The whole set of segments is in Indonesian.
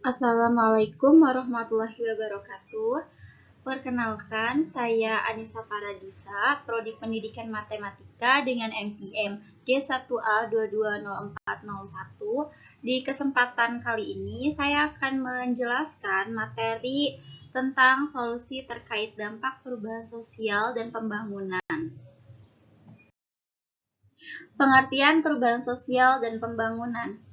Assalamualaikum warahmatullahi wabarakatuh. Perkenalkan, saya Anissa Paradisa, Prodi Pendidikan Matematika dengan NPM G1A220401. Di kesempatan kali ini, saya akan menjelaskan materi tentang solusi terkait dampak perubahan sosial dan pembangunan. Pengertian perubahan sosial dan pembangunan.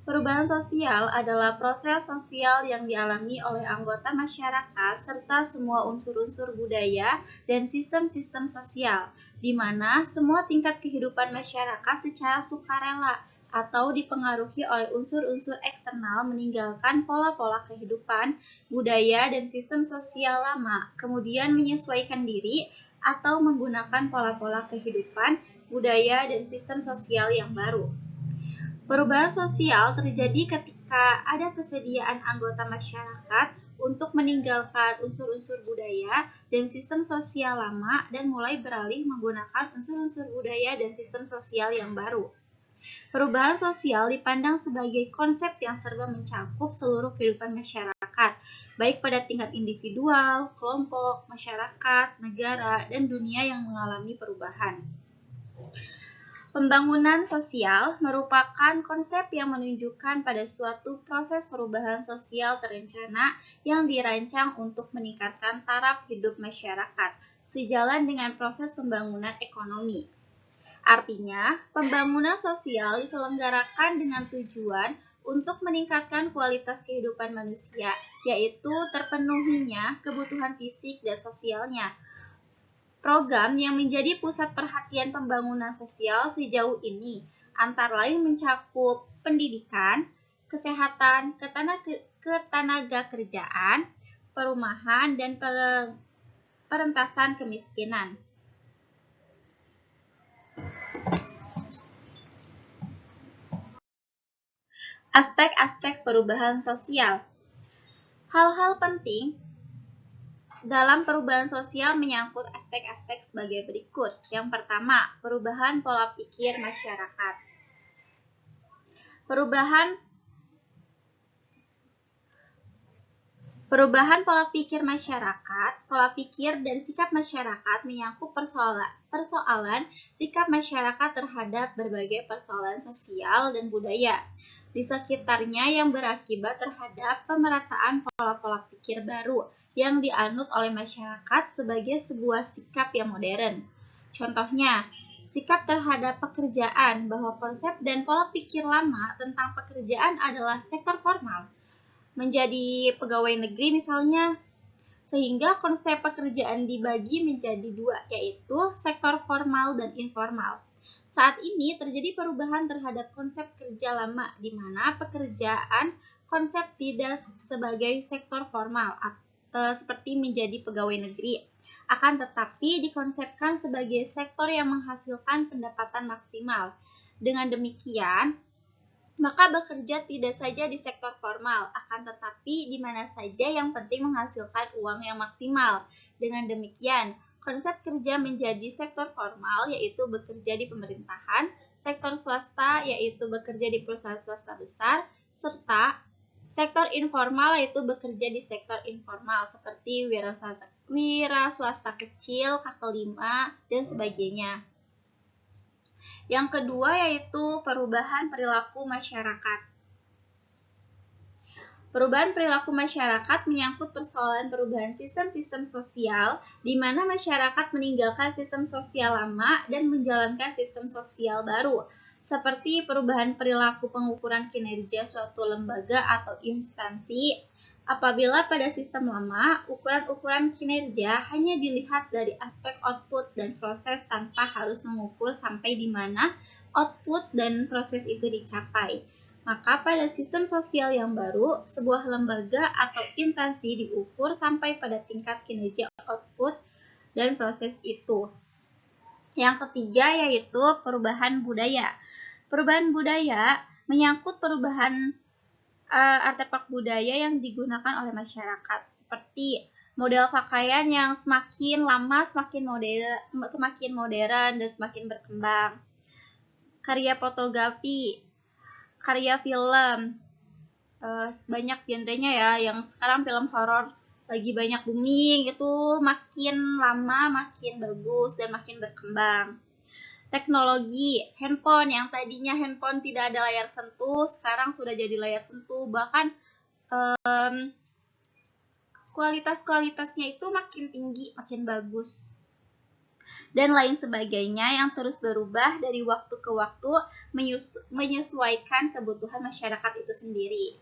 Perubahan sosial adalah proses sosial yang dialami oleh anggota masyarakat serta semua unsur-unsur budaya dan sistem-sistem sosial, di mana semua tingkat kehidupan masyarakat secara sukarela atau dipengaruhi oleh unsur-unsur eksternal meninggalkan pola-pola kehidupan, budaya, dan sistem sosial lama, kemudian menyesuaikan diri atau menggunakan pola-pola kehidupan, budaya, dan sistem sosial yang baru. Perubahan sosial terjadi ketika ada kesediaan anggota masyarakat untuk meninggalkan unsur-unsur budaya dan sistem sosial lama dan mulai beralih menggunakan unsur-unsur budaya dan sistem sosial yang baru. Perubahan sosial dipandang sebagai konsep yang serba mencakup seluruh kehidupan masyarakat, baik pada tingkat individual, kelompok, masyarakat, negara, dan dunia yang mengalami perubahan. Pembangunan sosial merupakan konsep yang menunjukkan pada suatu proses perubahan sosial terencana yang dirancang untuk meningkatkan taraf hidup masyarakat, sejalan dengan proses pembangunan ekonomi. Artinya, pembangunan sosial diselenggarakan dengan tujuan untuk meningkatkan kualitas kehidupan manusia, yaitu terpenuhinya kebutuhan fisik dan sosialnya. Program yang menjadi pusat perhatian pembangunan sosial sejauh ini antara lain mencakup pendidikan, kesehatan, ketenagakerjaan, perumahan, dan perentasan kemiskinan. Aspek-aspek perubahan sosial. Hal-hal penting dalam perubahan sosial menyangkut aspek-aspek sebagai berikut. Yang pertama, perubahan pola pikir masyarakat. Perubahan pola pikir masyarakat, pola pikir dan sikap masyarakat menyangkut persoalan sikap masyarakat terhadap berbagai persoalan sosial dan budaya di sekitarnya yang berakibat terhadap pemerataan pola-pola pikir baru yang dianut oleh masyarakat sebagai sebuah sikap yang modern. Contohnya, sikap terhadap pekerjaan, bahwa konsep dan pola pikir lama tentang pekerjaan adalah sektor formal, menjadi pegawai negeri misalnya, sehingga konsep pekerjaan dibagi menjadi dua, yaitu sektor formal dan informal. Saat ini terjadi perubahan terhadap konsep kerja lama, di mana pekerjaan konsep tidak sebagai sektor formal, seperti menjadi pegawai negeri, akan tetapi dikonsepkan sebagai sektor yang menghasilkan pendapatan maksimal. Dengan demikian, maka bekerja tidak saja di sektor formal, akan tetapi di mana saja yang penting menghasilkan uang yang maksimal. Dengan demikian, konsep kerja menjadi sektor formal, yaitu bekerja di pemerintahan, sektor swasta, yaitu bekerja di perusahaan swasta besar, serta sektor informal, yaitu bekerja di sektor informal, seperti wira swasta kecil, KK5, dan sebagainya. Yang kedua yaitu perubahan perilaku masyarakat. Perubahan perilaku masyarakat menyangkut persoalan perubahan sistem-sistem sosial, di mana masyarakat meninggalkan sistem sosial lama dan menjalankan sistem sosial baru, seperti perubahan perilaku pengukuran kinerja suatu lembaga atau instansi. Apabila pada sistem lama, ukuran-ukuran kinerja hanya dilihat dari aspek output dan proses tanpa harus mengukur sampai di mana output dan proses itu dicapai. Maka pada sistem sosial yang baru, sebuah lembaga atau instansi diukur sampai pada tingkat kinerja output dan proses itu. Yang ketiga yaitu perubahan budaya. Perubahan budaya menyangkut perubahan artefak budaya yang digunakan oleh masyarakat, seperti model pakaian yang semakin lama semakin modern dan semakin berkembang, karya fotografi, karya film, banyak genrenya ya, yang sekarang film horor lagi banyak booming, itu makin lama makin bagus dan makin berkembang. Teknologi, handphone yang tadinya handphone tidak ada layar sentuh, sekarang sudah jadi layar sentuh, bahkan kualitas-kualitasnya itu makin tinggi, makin bagus. Dan lain sebagainya yang terus berubah dari waktu ke waktu menyesuaikan kebutuhan masyarakat itu sendiri.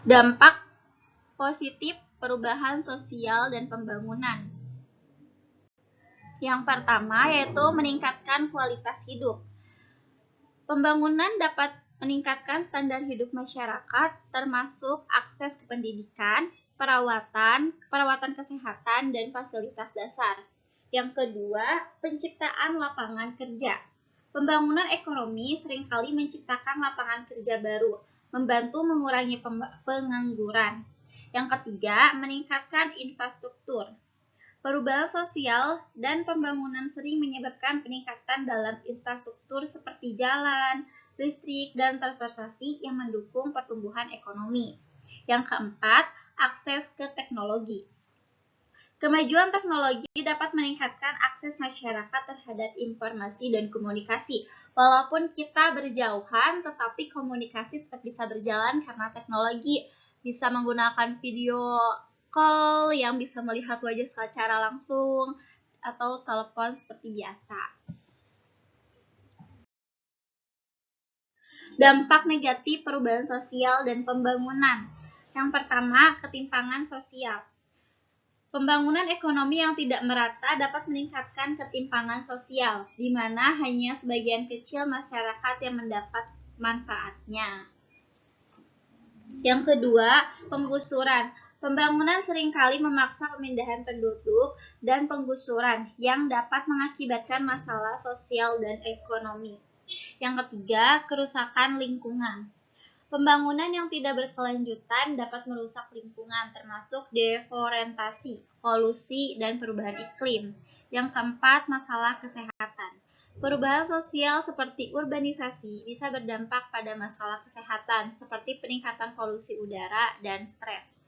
Dampak positif perubahan sosial dan pembangunan. Yang pertama yaitu meningkatkan kualitas hidup. Pembangunan dapat meningkatkan standar hidup masyarakat, termasuk akses ke pendidikan, perawatan kesehatan, dan fasilitas dasar. Yang kedua, penciptaan lapangan kerja. Pembangunan ekonomi seringkali menciptakan lapangan kerja baru, membantu mengurangi pengangguran. Yang ketiga, meningkatkan infrastruktur. Perubahan sosial dan pembangunan sering menyebabkan peningkatan dalam infrastruktur seperti jalan, listrik, dan transportasi yang mendukung pertumbuhan ekonomi. Yang keempat, akses ke teknologi. Kemajuan teknologi dapat meningkatkan akses masyarakat terhadap informasi dan komunikasi. Walaupun kita berjauhan, tetapi komunikasi tetap bisa berjalan karena teknologi. Bisa menggunakan video call yang bisa melihat wajah secara langsung atau telepon seperti biasa. Dampak negatif perubahan sosial dan pembangunan. Yang pertama, ketimpangan sosial. Pembangunan ekonomi yang tidak merata dapat meningkatkan ketimpangan sosial, di mana hanya sebagian kecil masyarakat yang mendapat manfaatnya. Yang kedua, penggusuran. Pembangunan seringkali memaksa pemindahan penduduk dan penggusuran yang dapat mengakibatkan masalah sosial dan ekonomi. Yang ketiga, kerusakan lingkungan. Pembangunan yang tidak berkelanjutan dapat merusak lingkungan, termasuk deforestasi, polusi, dan perubahan iklim. Yang keempat, masalah kesehatan. Perubahan sosial seperti urbanisasi bisa berdampak pada masalah kesehatan, seperti peningkatan polusi udara dan stres.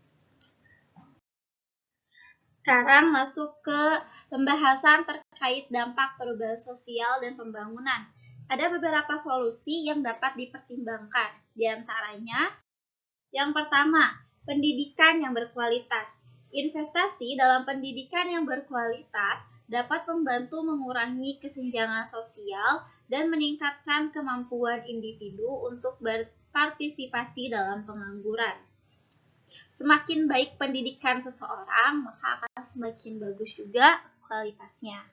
Sekarang masuk ke pembahasan terkait dampak perubahan sosial dan pembangunan. Ada beberapa solusi yang dapat dipertimbangkan. Di antaranya, yang pertama, pendidikan yang berkualitas. Investasi dalam pendidikan yang berkualitas dapat membantu mengurangi kesenjangan sosial dan meningkatkan kemampuan individu untuk berpartisipasi dalam pengangguran. Semakin baik pendidikan seseorang, maka akan semakin bagus juga kualitasnya.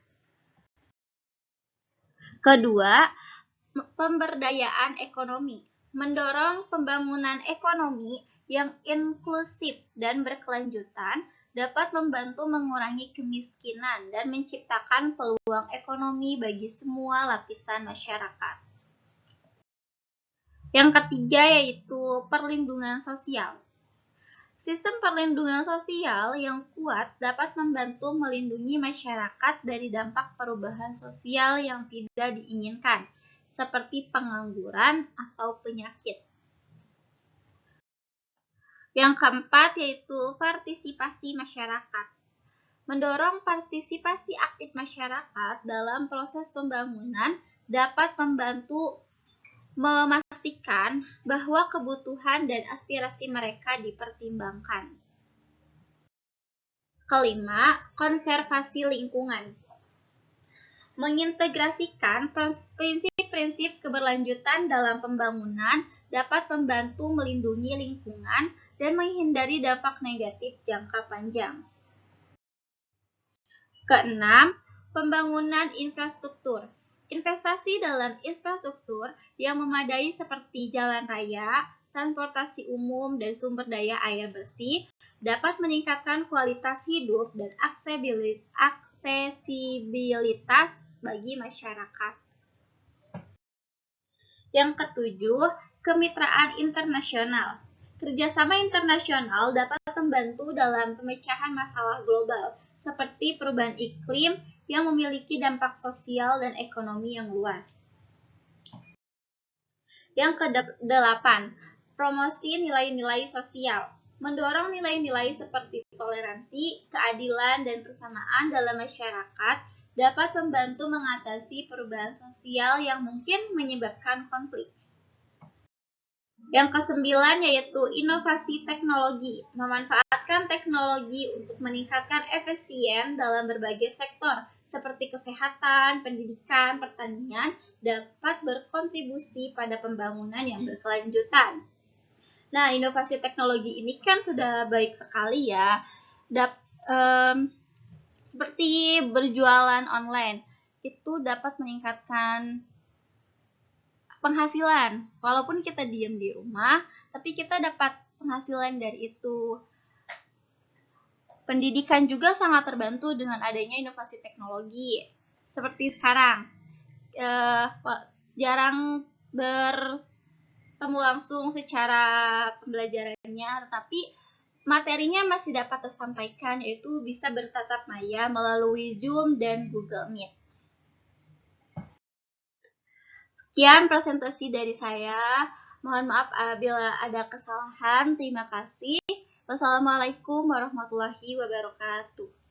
Kedua, pemberdayaan ekonomi. Mendorong pembangunan ekonomi yang inklusif dan berkelanjutan dapat membantu mengurangi kemiskinan dan menciptakan peluang ekonomi bagi semua lapisan masyarakat. Yang ketiga yaitu perlindungan sosial. Sistem perlindungan sosial yang kuat dapat membantu melindungi masyarakat dari dampak perubahan sosial yang tidak diinginkan, seperti pengangguran atau penyakit. Yang keempat yaitu partisipasi masyarakat. Mendorong partisipasi aktif masyarakat dalam proses pembangunan dapat membantu memastikan bahwa kebutuhan dan aspirasi mereka dipertimbangkan. Kelima, konservasi lingkungan. Mengintegrasikan prinsip-prinsip keberlanjutan dalam pembangunan dapat membantu melindungi lingkungan dan menghindari dampak negatif jangka panjang. Keenam, pembangunan infrastruktur. Investasi dalam infrastruktur yang memadai seperti jalan raya, transportasi umum, dan sumber daya air bersih dapat meningkatkan kualitas hidup dan aksesibilitas bagi masyarakat. Yang ketujuh, kemitraan internasional. Kerjasama internasional dapat membantu dalam pemecahan masalah global, seperti perubahan iklim yang memiliki dampak sosial dan ekonomi yang luas. Yang ke-8, promosi nilai-nilai sosial. Mendorong nilai-nilai seperti toleransi, keadilan, dan persamaan dalam masyarakat dapat membantu mengatasi perubahan sosial yang mungkin menyebabkan konflik. Yang ke-9 yaitu inovasi teknologi. Memanfaatkan teknologi untuk meningkatkan efisien dalam berbagai sektor seperti kesehatan, pendidikan, pertanian dapat berkontribusi pada pembangunan yang berkelanjutan. Nah, inovasi teknologi ini kan sudah baik sekali ya. Seperti berjualan online, itu dapat meningkatkan penghasilan. Walaupun kita diam di rumah, tapi kita dapat penghasilan dari itu. Pendidikan juga sangat terbantu dengan adanya inovasi teknologi. Seperti sekarang, jarang bertemu langsung secara pembelajarannya, tetapi materinya masih dapat tersampaikan, yaitu bisa bertatap maya melalui Zoom dan Google Meet. Sekian presentasi dari saya. Mohon maaf apabila ada kesalahan. Terima kasih. Wassalamualaikum warahmatullahi wabarakatuh.